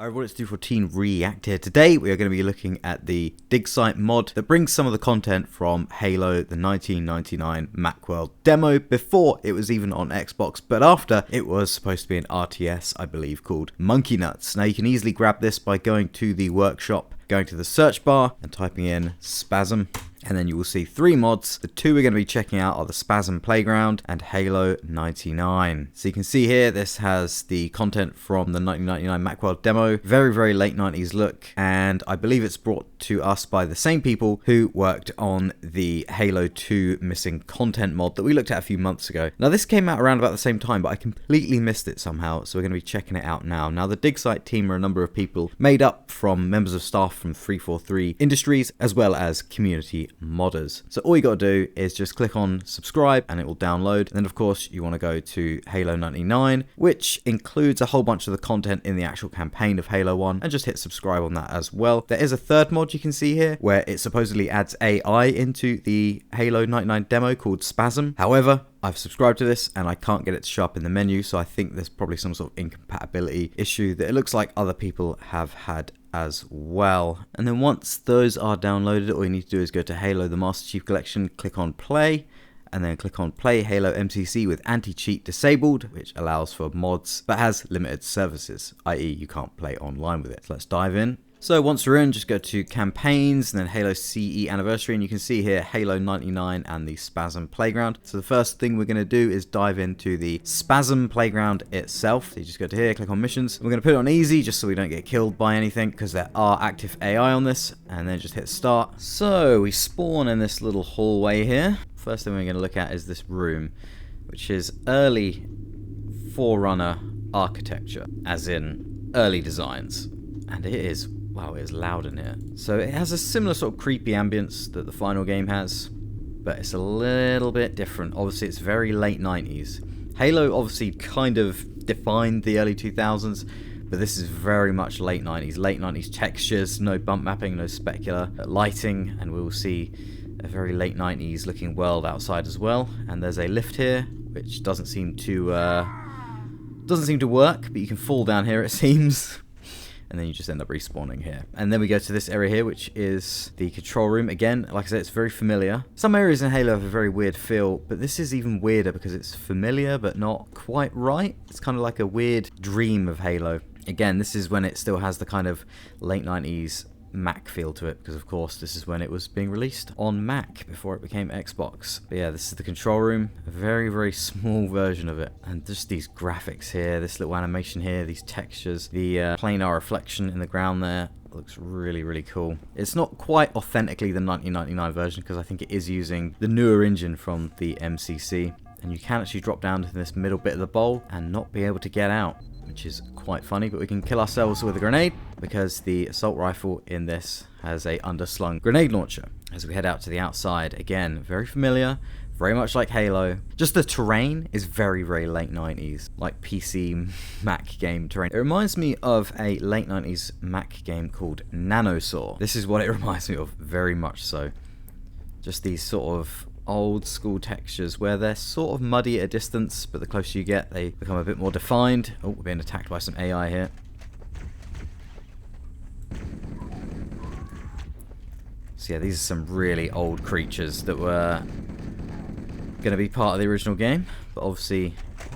Hi everyone, it's 214 React here. Today we are going to be looking at the Digsite mod that brings some of the content from Halo, the 1999 Macworld demo, before it was even on Xbox, but after it was supposed to be an RTS, I believe, called Monkey Nuts. Now you can easily grab this by going to the workshop, going to the search bar and typing in Spasm. And then you will see three mods. The two we're going to be checking out are the Spasm Playground and Halo 99. So you can see here, this has the content from the 1999 Macworld demo. Very, very late 90s look. And I believe it's brought to us by the same people who worked on the Halo 2 missing content mod that we looked at a few months ago. Now this came out around about the same time, but I completely missed it somehow. So we're going to be checking it out now. Now the Digsite team are a number of people made up from members of staff from 343 Industries, as well as community modders. So all you got to do is just click on subscribe and it will download. And then of course you want to go to Halo 99, which includes a whole bunch of the content in the actual campaign of Halo 1, and just hit subscribe on that as well. There is a third mod you can see here where it supposedly adds AI into the Halo 99 demo called Spasm. However, I've subscribed to this and I can't get it to show up in the menu, so I think there's probably some sort of incompatibility issue that it looks like other people have had as well. And then once those are downloaded, all you need to do is go to Halo the Master Chief Collection, click on play, and then click on play Halo MCC with anti-cheat disabled, which allows for mods but has limited services, i.e. you can't play online with it. So let's dive in. So once we're in, just go to campaigns and then Halo CE anniversary, and you can see here Halo 99 and the Spasm Playground. So the first thing we're going to do is dive into the Spasm Playground itself. So you just go to here, click on missions. We're going to put it on easy just so we don't get killed by anything, because there are active AI on this, and then just hit start. So we spawn in this little hallway here. First thing we're going to look at is this room, which is early Forerunner architecture, as in early designs. And it is, wow, it is loud in here. So it has a similar sort of creepy ambience that the final game has, but it's a little bit different. Obviously, it's very late 90s. Halo obviously kind of defined the early 2000s, but this is very much late 90s. Late 90s textures, no bump mapping, no specular lighting, and we will see a very late 90s looking world outside as well. And there's a lift here, which doesn't seem to work, but you can fall down here, it seems. And then you just end up respawning here. And then we go to this area here, which is the control room. Again, like I said, it's very familiar. Some areas in Halo have a very weird feel, but this is even weirder because it's familiar but not quite right. It's kind of like a weird dream of Halo. Again, this is when it still has the kind of late 90s Mac feel to it, because of course this is when it was being released on Mac before it became Xbox. But yeah, this is the control room, a very, very small version of it, and just these graphics here, this little animation here, these textures, the planar reflection in the ground there looks really, really cool. It's not quite authentically the 1999 version, because I think it is using the newer engine from the MCC, and you can actually drop down to this middle bit of the bowl and not be able to get out, which is quite funny. But we can kill ourselves with a grenade, because the assault rifle in this has a underslung grenade launcher. As we head out to the outside, again, very familiar, very much like Halo. Just the terrain is very, very late 90s, like PC Mac game terrain. It reminds me of a late 90s Mac game called Nanosaur. This is what it reminds me of, very much so. Just these sort of old school textures where they're sort of muddy at a distance, but the closer you get they become a bit more defined. Oh, we're being attacked by some AI here. So yeah, these are some really old creatures that were going to be part of the original game, but obviously,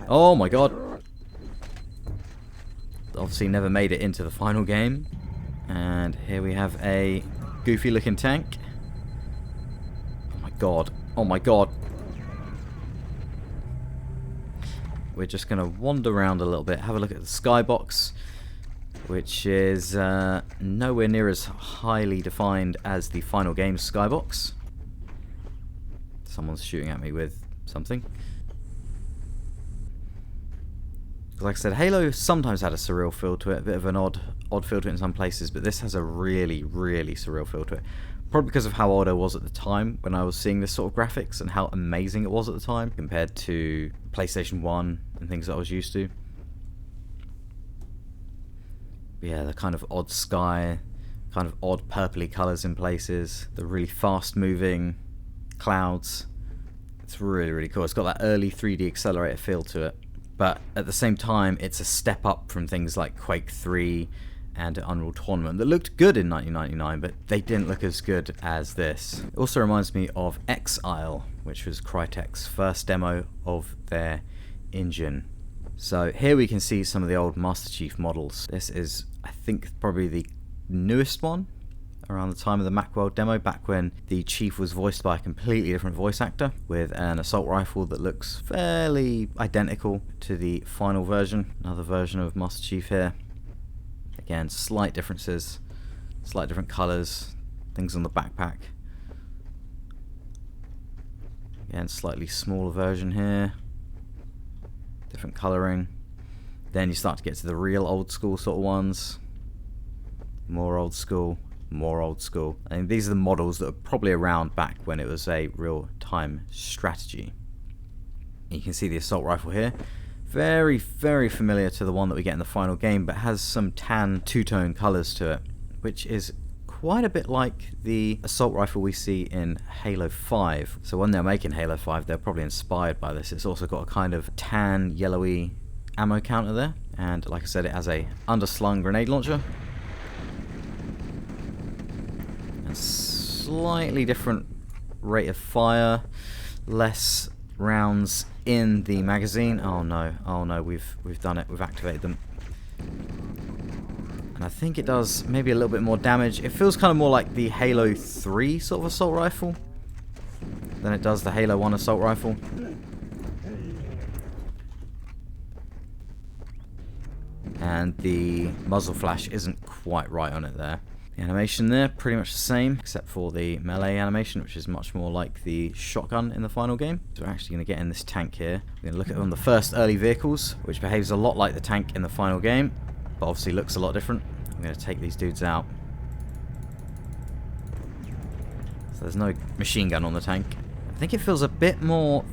oh my god, obviously never made it into the final game. And here we have a goofy looking tank. Oh my god. Oh my god. We're just going to wander around a little bit, have a look at the skybox, which is nowhere near as highly defined as the final game's skybox. Someone's shooting at me with something. Like I said, Halo sometimes had a surreal feel to it, a bit of an odd feel to it in some places, but this has a really, really surreal feel to it. Probably because of how old I was at the time when I was seeing this sort of graphics, and how amazing it was at the time compared to PlayStation 1 and things that I was used to. But yeah, the kind of odd sky, kind of odd purpley colours in places, the really fast moving clouds. It's really, really cool. It's got that early 3D accelerator feel to it. But at the same time, it's a step up from things like Quake 3 and Unreal Tournament that looked good in 1999, but they didn't look as good as this. It also reminds me of Exile, which was Crytek's first demo of their engine. So here we can see some of the old Master Chief models. This is, I think, probably the newest one, around the time of the Macworld demo, back when the Chief was voiced by a completely different voice actor, with an assault rifle that looks fairly identical to the final version. Another version of Master Chief here. Again, slight differences, slight different colours, things on the backpack. Again, slightly smaller version here. Different colouring. Then you start to get to the real old school sort of ones. More old school. More old school. I mean, these are the models that were probably around back when it was a real-time strategy. You can see the assault rifle here. Very, very familiar to the one that we get in the final game, but has some tan two-tone colours to it, which is quite a bit like the assault rifle we see in Halo 5. So when they're making Halo 5, they're probably inspired by this. It's also got a kind of tan, yellowy ammo counter there, and like I said, it has a underslung grenade launcher. Slightly different rate of fire, less rounds in the magazine. Oh no, we've done it, we've activated them. And I think it does maybe a little bit more damage. It feels kind of more like the Halo 3 sort of assault rifle than it does the Halo 1 assault rifle. And the muzzle flash isn't quite right on it there. The animation there, pretty much the same, except for the melee animation, which is much more like the shotgun in the final game. So we're actually going to get in this tank here. We're going to look at one of the first early vehicles, which behaves a lot like the tank in the final game, but obviously looks a lot different. I'm going to take these dudes out. So there's no machine gun on the tank. I think it feels a bit more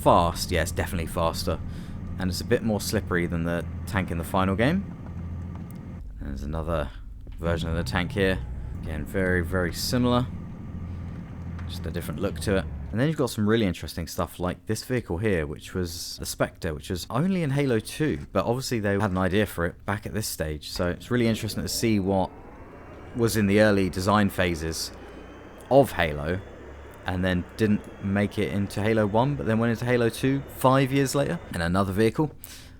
fast. Yeah, it's definitely faster. And it's a bit more slippery than the tank in the final game. There's another version of the tank here. Again, very, very similar. Just a different look to it. And then you've got some really interesting stuff like this vehicle here, which was the Spectre, which was only in Halo 2, but obviously they had an idea for it back at this stage. So it's really interesting to see what was in the early design phases of Halo, and then didn't make it into Halo 1, but then went into Halo 2 5 years later. And another vehicle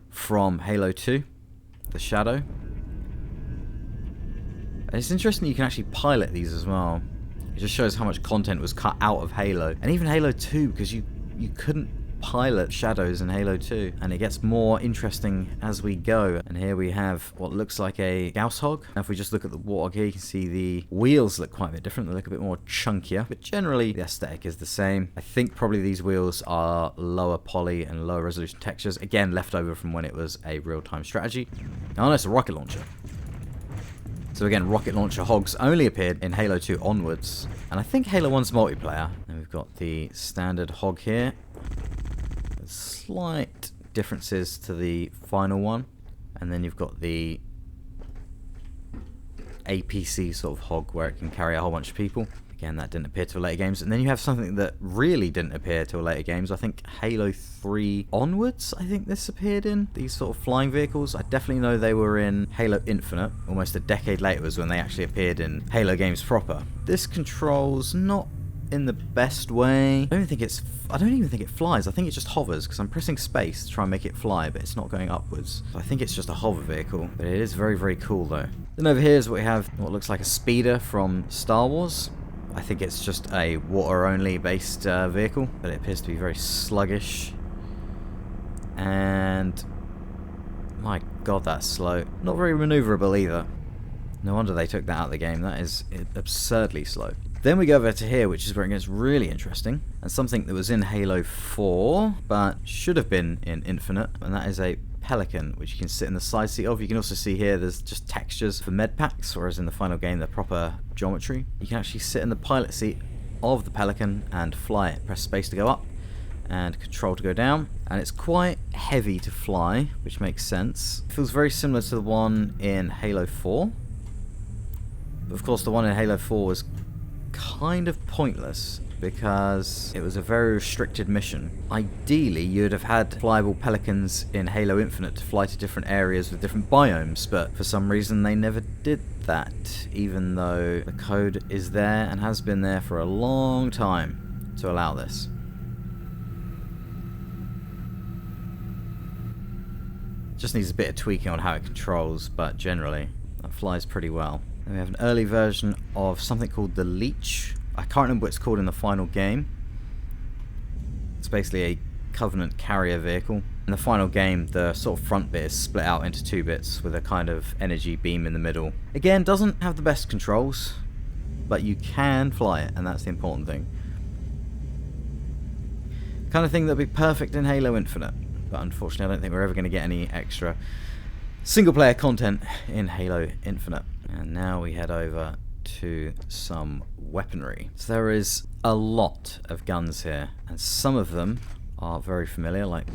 from Halo 2, the Shadow. It's interesting that you can actually pilot these as well. It just shows how much content was cut out of Halo. And even Halo 2, because you couldn't pilot shadows in Halo 2. And it gets more interesting as we go. And here we have what looks like a Gauss Hog. Now if we just look at the Warthog here, you can see the wheels look quite a bit different. They look a bit more chunkier. But generally, the aesthetic is the same. I think probably these wheels are lower poly and lower resolution textures. Again, left over from when it was a real-time strategy. Oh no, it's a rocket launcher. So again, rocket launcher Hogs only appeared in Halo 2 onwards. And I think Halo 1's multiplayer. And we've got the standard Hog here. There's slight differences to the final one. And then you've got the APC sort of Hog where it can carry a whole bunch of people. Again, that didn't appear till later games. And then you have something that really didn't appear till later games. I think Halo 3 onwards, I think this appeared in. These sort of flying vehicles. I definitely know they were in Halo Infinite. Almost a decade later was when they actually appeared in Halo games proper. This controls not in the best way. I don't even think it flies. I think it just hovers, because I'm pressing space to try and make it fly, but it's not going upwards. So I think it's just a hover vehicle. But it is very, very cool though. Then over here is what we have, what looks like a speeder from Star Wars. I think it's just a water-only based vehicle, but it appears to be very sluggish. And my god, that's slow. Not very maneuverable either. No wonder they took that out of the game. That is absurdly slow. Then we go over to here, which is where it gets really interesting, and something that was in Halo 4, but should have been in Infinite, and that is a Pelican, which you can sit in the side seat of. You can also see here there's just textures for med packs, whereas in the final game they're proper geometry. You can actually sit in the pilot seat of the Pelican and fly it. Press space to go up and control to go down, and it's quite heavy to fly, which makes sense. It feels very similar to the one in Halo 4, but of course the one in Halo 4 was kind of pointless because it was a very restricted mission. Ideally, you'd have had flyable pelicans in Halo Infinite to fly to different areas with different biomes, but for some reason they never did that, even though the code is there and has been there for a long time to allow this. Just needs a bit of tweaking on how it controls, but generally that flies pretty well. Then we have an early version of something called the Leech. I can't remember what it's called in the final game. It's basically a Covenant carrier vehicle. In the final game, the sort of front bit is split out into two bits with a kind of energy beam in the middle. Again, doesn't have the best controls, but you can fly it, and that's the important thing. Kind of thing that'd be perfect in Halo Infinite, but unfortunately I don't think we're ever going to get any extra single player content in Halo Infinite. And now we head over to some weaponry. So there is a lot of guns here, and some of them are very familiar, like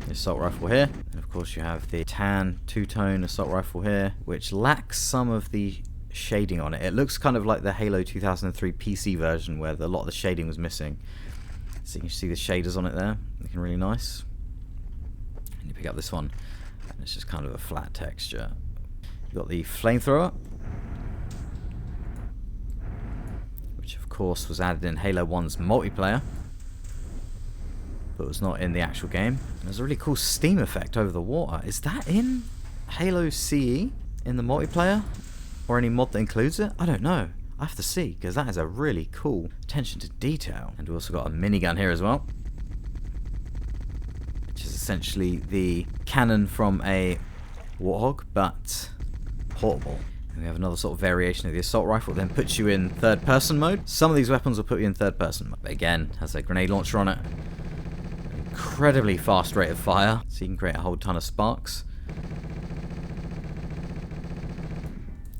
the assault rifle here, and of course you have the tan two-tone assault rifle here, which lacks some of the shading on it. It looks kind of like the Halo 2003 PC version where a lot of the shading was missing. So you can see the shaders on it there, looking really nice. And you pick up this one, and it's just kind of a flat texture. You've got the flamethrower, which of course was added in Halo 1's multiplayer, but was not in the actual game. And there's a really cool steam effect over the water. Is that in Halo CE in the multiplayer? Or any mod that includes it? I don't know. I have to see, because that is a really cool attention to detail. And we've also got a minigun here as well, which is essentially the cannon from a Warthog, but portable. And we have another sort of variation of the assault rifle, then puts you in third person mode. Some of these weapons will put you in third person mode, but again, has a grenade launcher on it. Incredibly fast rate of fire, so you can create a whole ton of sparks.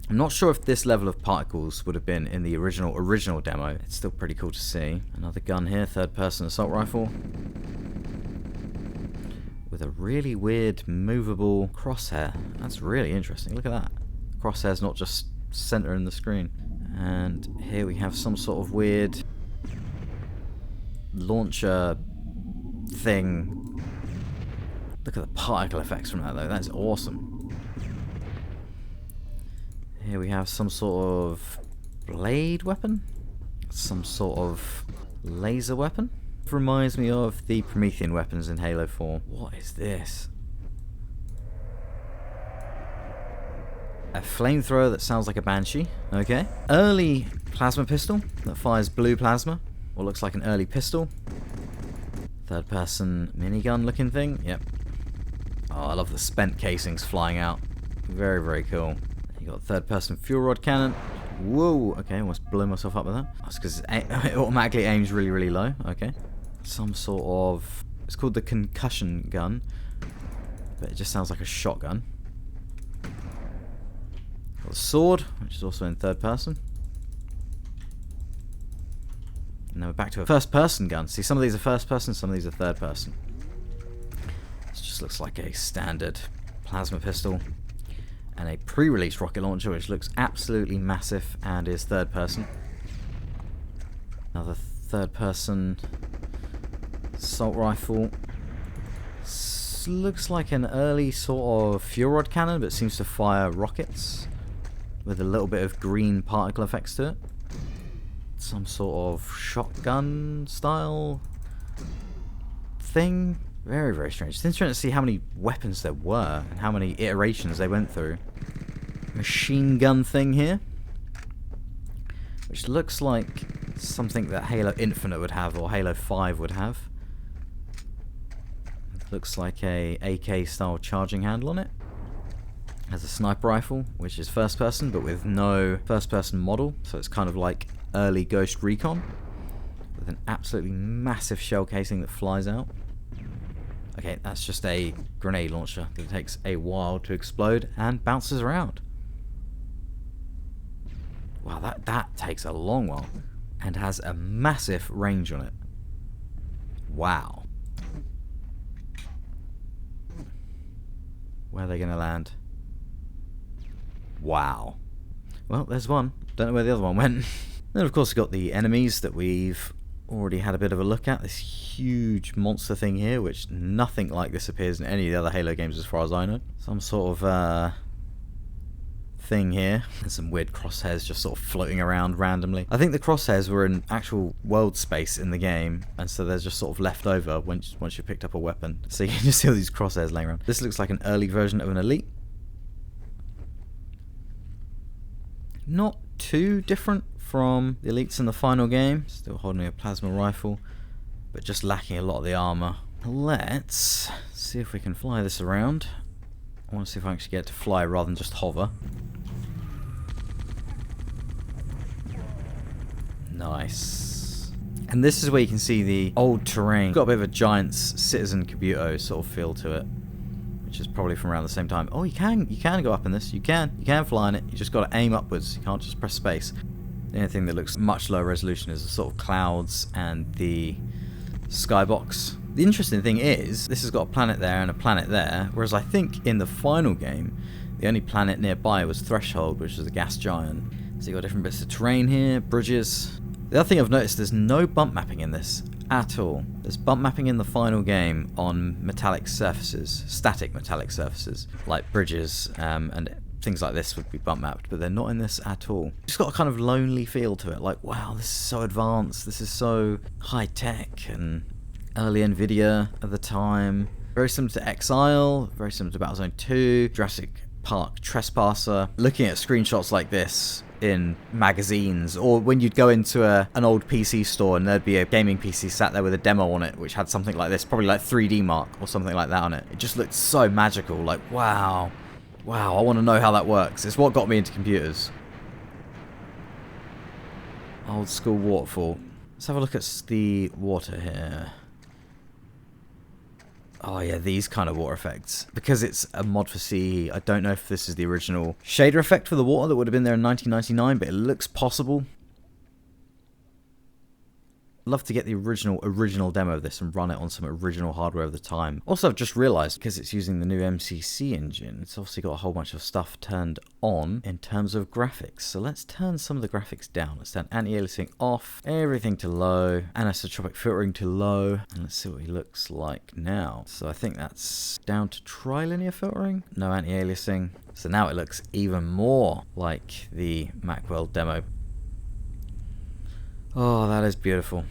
I'm not sure if this level of particles would have been in the original demo. It's still pretty cool to see. Another gun here, third person assault rifle, with a really weird movable crosshair. That's really interesting. Look at that. Crosshair's not just center in the screen. And here we have some sort of weird launcher thing. Look at the particle effects from that though. That's awesome. Here we have some sort of blade weapon, some sort of laser weapon. It reminds me of the Promethean weapons in Halo 4. What is this? A flamethrower that sounds like a Banshee. Okay. Early plasma pistol that fires blue plasma, or looks like an early pistol. Third person minigun looking thing. Yep. Oh, I love the spent casings flying out. Very, very cool. You got third person fuel rod cannon. Whoa, okay, almost blew myself up with that. That's because it automatically aims really, really low. Okay. Some sort of, it's called the concussion gun, but it just sounds like a shotgun. Got a sword, which is also in third person. And then we're back to a first person gun. See, some of these are first person, some of these are third person. This just looks like a standard plasma pistol. And a pre-release rocket launcher, which looks absolutely massive and is third person. Another third person assault rifle. Looks like an early sort of fuel rod cannon, but seems to fire rockets with a little bit of green particle effects to it. Some sort of shotgun style thing. Very, very strange. It's interesting to see how many weapons there were and how many iterations they went through. Machine gun thing here, which looks like something that Halo Infinite would have or Halo 5 would have. It looks like a AK style charging handle on it. Has a sniper rifle, which is first person but with no first person model, so it's kind of like early Ghost Recon with an absolutely massive shell casing that flies out. Okay, that's just a grenade launcher that takes a while to explode and bounces around. Wow, that takes a long while and has a massive range on it. Wow. Where are they going to land? Wow. Well, there's one. Don't know where the other one went. Then of course we've got the enemies that we've already had a bit of a look at. This huge monster thing here, which nothing like this appears in any of the other Halo games as far as I know. Some sort of thing here. There's some weird crosshairs just sort of floating around randomly. I think the crosshairs were in actual world space in the game, and so they're just sort of left over once you picked up a weapon. So you can just see all these crosshairs laying around. This looks like an early version of an elite. Not too different from the elites in the final game. Still holding a plasma rifle, but just lacking a lot of the armor. Let's see if we can fly this around. I want to see if I actually get to fly rather than just hover. Nice. And this is where you can see the old terrain. Got a bit of a Giants Citizen Kabuto sort of feel to it, which is probably from around the same time. Oh, you can go up in this. You can fly in it. You just got to aim upwards. You can't just press space. The only thing that looks much lower resolution is the sort of clouds and the skybox. The interesting thing is, this has got a planet there and a planet there, whereas I think in the final game, the only planet nearby was Threshold, which is a gas giant. So you've got different bits of terrain here, bridges. The other thing I've noticed, there's no bump mapping in this at all. There's bump mapping in the final game on metallic surfaces, static metallic surfaces, like bridges and things like this would be bump mapped, but they're not in this at all. It's got a kind of lonely feel to it, like, wow, this is so advanced, this is so high tech and early Nvidia at the time. Very similar to Exile, very similar to Battlezone 2, Jurassic Park Trespasser. Looking at screenshots like this in magazines, or when you'd go into an old PC store and there'd be a gaming PC sat there with a demo on it which had something like this, probably like 3D Mark or something like that on it. It just looked so magical, like, wow, I want to know how that works. It's what got me into computers. Old school waterfall. Let's have a look at the water here. Oh yeah, these kind of water effects. Because it's a mod for CE, I don't know if this is the original shader effect for the water that would have been there in 1999, but it looks possible. I'd love to get the original demo of this and run it on some original hardware of the time. Also, I've just realized, because it's using the new MCC engine, it's obviously got a whole bunch of stuff turned on in terms of graphics. So let's turn some of the graphics down. Let's turn anti-aliasing off, everything to low, anisotropic filtering to low, and let's see what he looks like now. So I think that's down to trilinear filtering, no anti-aliasing. So now it looks even more like the Macworld demo. Oh, that is beautiful.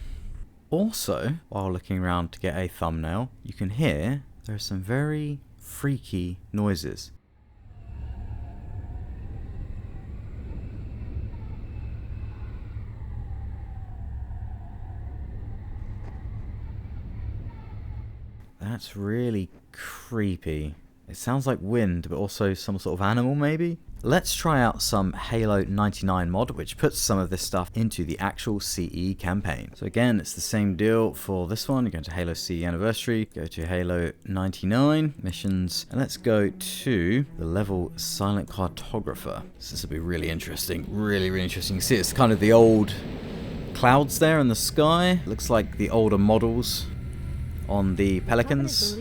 Also, while looking around to get a thumbnail, you can hear there are some very freaky noises. That's really creepy. It sounds like wind, but also some sort of animal maybe? Let's try out some Halo 99 mod, which puts some of this stuff into the actual CE campaign. So again, it's the same deal for this one. You go to Halo CE Anniversary, go to Halo 99 missions, and let's go to the level Silent Cartographer. So this will be really interesting, really interesting. You see it's kind of the old clouds there in the sky. Looks like the older models on the Pelicans.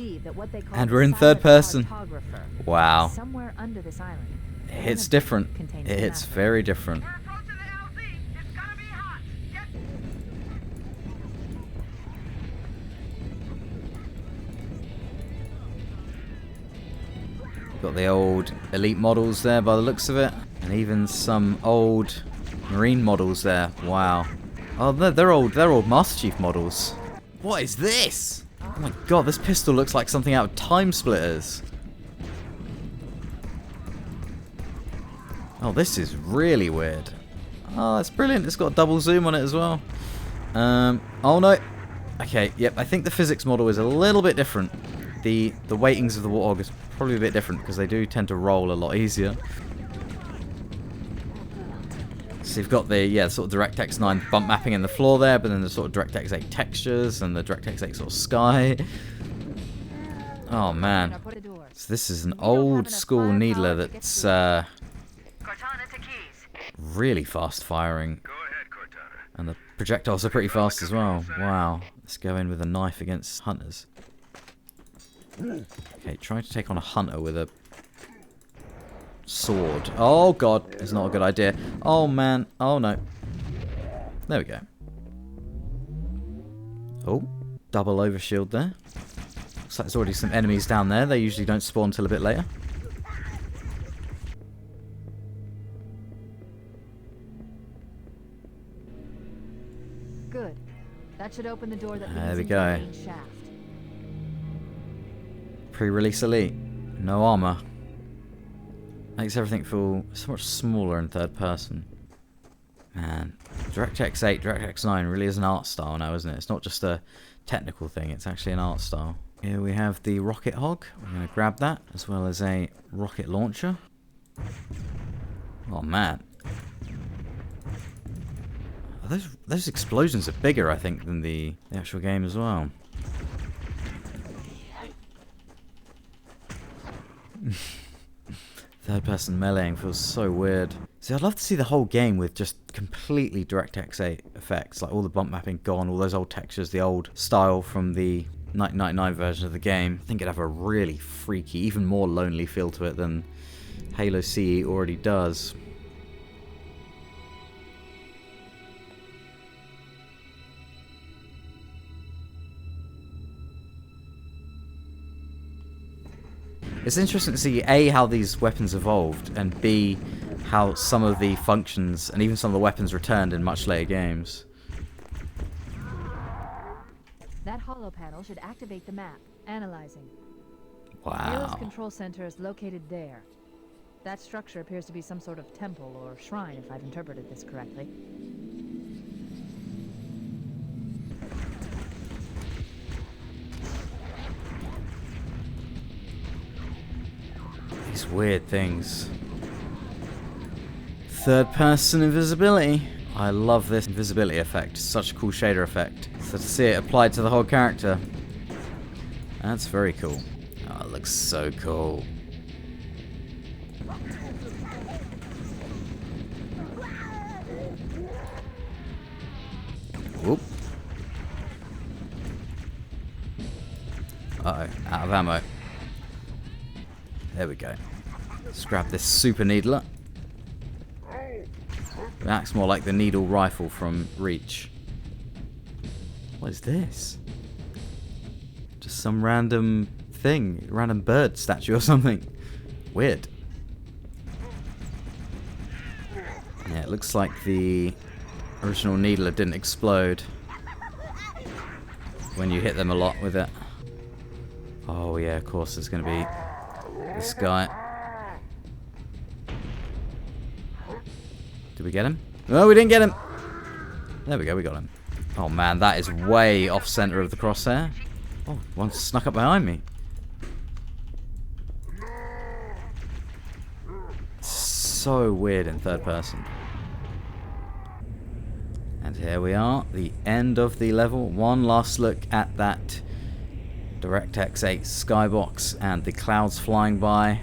And we're in third person. Wow. Somewhere under this island. It's different. It's very different. Got the old elite models there by the looks of it, and even some old marine models there. Wow. Oh, they're old Master Chief models. What is this? Oh my god, this pistol looks like something out of Time Splitters. Oh, this is really weird. Oh, that's brilliant. It's got a double zoom on it as well. Oh no. Okay, yep, I think the physics model is a little bit different. The weightings of the Warthog is probably a bit different because they do tend to roll a lot easier. So you've got the, sort of DirectX 9 bump mapping in the floor there, but then the sort of DirectX 8 textures and the DirectX 8 sort of sky. Oh man. So this is an old school needler that's really fast firing. And the projectiles are pretty fast as well. Wow. Let's go in with a knife against hunters. Okay, trying to take on a hunter with a sword. Oh god, it's not a good idea. Oh man, oh no. There we go. Oh, double overshield there. Looks like there's already some enemies down there. They usually don't spawn until a bit later. Good. That should open the door that There leads we into go. the main shaft. Pre-release elite. No armor. Makes everything feel so much smaller in third person. Man, DirectX 8, DirectX 9 really is an art style now, isn't it? It's not just a technical thing, it's actually an art style. Here we have the rocket hog. I'm going to grab that, as well as a rocket launcher. Oh man. Those explosions are bigger, I think, than the actual game as well. Third person meleeing feels so weird. See, I'd love to see the whole game with just completely DirectX 8 effects, like all the bump mapping gone, all those old textures, the old style from the 1999 version of the game. I think it'd have a really freaky, even more lonely feel to it than Halo CE already does. It's interesting to see A, how these weapons evolved, and B, how some of the functions and even some of the weapons returned in much later games. That holo panel should activate the map. Analyzing. Halo's Wow. control center is located there. That structure appears to be some sort of temple or shrine, if I've interpreted this correctly. These weird things. Third person invisibility. I love this invisibility effect. Such a cool shader effect. So to see it applied to the whole character. That's very cool. Oh, it looks so cool. Whoop. Uh-oh, out of ammo. There we go. Let's grab this super needler. That's more like the needle rifle from Reach. What is this? Just some random thing. Random bird statue or something. Weird. Yeah, it looks like the original needler didn't explode when you hit them a lot with it. Oh yeah, of course there's going to be this guy. Did we get him? No, we didn't get him. There we go, we got him. Oh man, that is way off center of the crosshair. Oh, one snuck up behind me. So weird in third person. And here we are, the end of the level. One last look at that DirectX 8 skybox and the clouds flying by.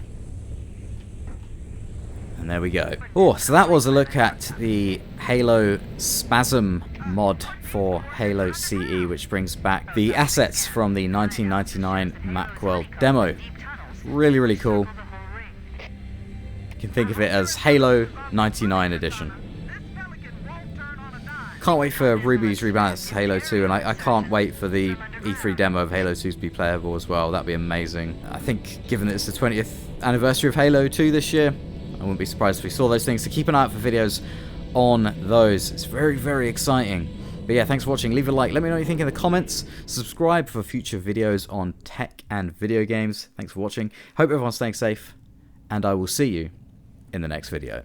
And there we go. Oh, so that was a look at the Halo Spasm mod for Halo CE, which brings back the assets from the 1999 Macworld demo. Really, really cool. You can think of it as Halo 99 edition. Can't wait for Ruby's rebalanced Halo 2, and I can't wait for the E3 demo of Halo 2 to be playable as well. That'd be amazing. I think, given that it's the 20th anniversary of Halo 2 this year, I wouldn't be surprised if we saw those things, so keep an eye out for videos on those. It's very, very exciting. But yeah, thanks for watching. Leave a like. Let me know what you think in the comments. Subscribe for future videos on tech and video games. Thanks for watching. Hope everyone's staying safe, and I will see you in the next video.